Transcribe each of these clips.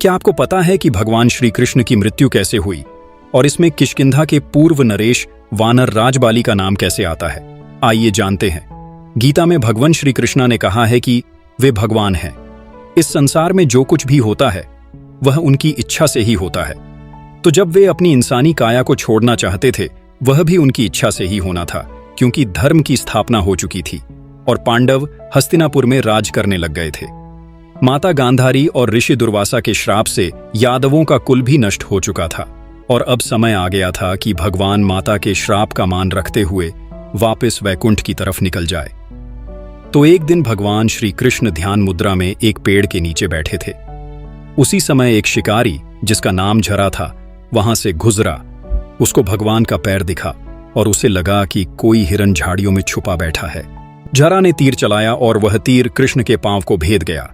क्या आपको पता है कि भगवान श्री कृष्ण की मृत्यु कैसे हुई और इसमें किष्किंधा के पूर्व नरेश वानर राजबाली का नाम कैसे आता है? आइए जानते हैं। गीता में भगवान श्री कृष्ण ने कहा है कि वे भगवान हैं। इस संसार में जो कुछ भी होता है वह उनकी इच्छा से ही होता है। तो जब वे अपनी इंसानी काया को छोड़ना चाहते थे, वह भी उनकी इच्छा से ही होना था, क्योंकि धर्म की स्थापना हो चुकी थी और पांडव हस्तिनापुर में राज करने लग गए थे। माता गांधारी और ऋषि दुर्वासा के श्राप से यादवों का कुल भी नष्ट हो चुका था और अब समय आ गया था कि भगवान माता के श्राप का मान रखते हुए वापस वैकुंठ की तरफ निकल जाए। तो एक दिन भगवान श्री कृष्ण ध्यान मुद्रा में एक पेड़ के नीचे बैठे थे। उसी समय एक शिकारी जिसका नाम झरा था वहां से गुजरा। उसको भगवान का पैर दिखा और उसे लगा कि कोई हिरन झाड़ियों में छुपा बैठा है। झरा ने तीर चलाया और वह तीर कृष्ण के पांव को भेद गया।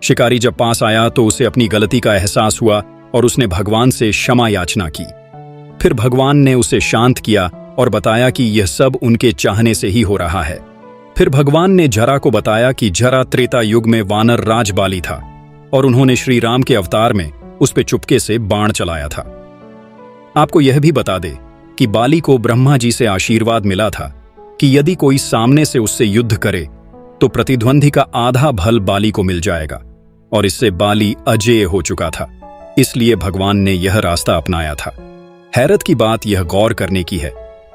शिकारी जब पास आया तो उसे अपनी गलती का एहसास हुआ और उसने भगवान से क्षमा याचना की। फिर भगवान ने उसे शांत किया और बताया कि यह सब उनके चाहने से ही हो रहा है। फिर भगवान ने झरा को बताया कि झरा त्रेता युग में वानर राजबाली था और उन्होंने श्री राम के अवतार में उस पे चुपके से बाण चलाया था। आपको यह भी बता दे कि बाली को ब्रह्मा जी से आशीर्वाद मिला था कि यदि कोई सामने से उससे युद्ध करे तो प्रतिद्वंदी का आधा भल बाली को मिल जाएगा, और इससे बाली अजेय हो चुका था। इसलिए भगवान ने यह रास्ता अपनाया था। हैरत की बात यह गौर करने की है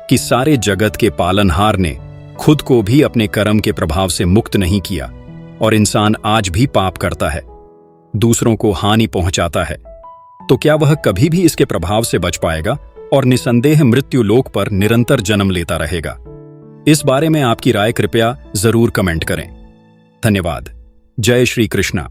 कि सारे जगत के पालनहार ने खुद को भी अपने कर्म के प्रभाव से मुक्त नहीं किया और इंसान आज भी पाप करता है, दूसरों को हानि पहुंचाता है। तो क्या वह कभी भी इसके प्रभाव से बच पाएगा और निसंदेह मृत्यु लोक पर निरंतर जन्म लेता रहेगा? इस बारे में आपकी राय कृपया जरूर कमेंट करें। धन्यवाद। जय श्री कृष्णा।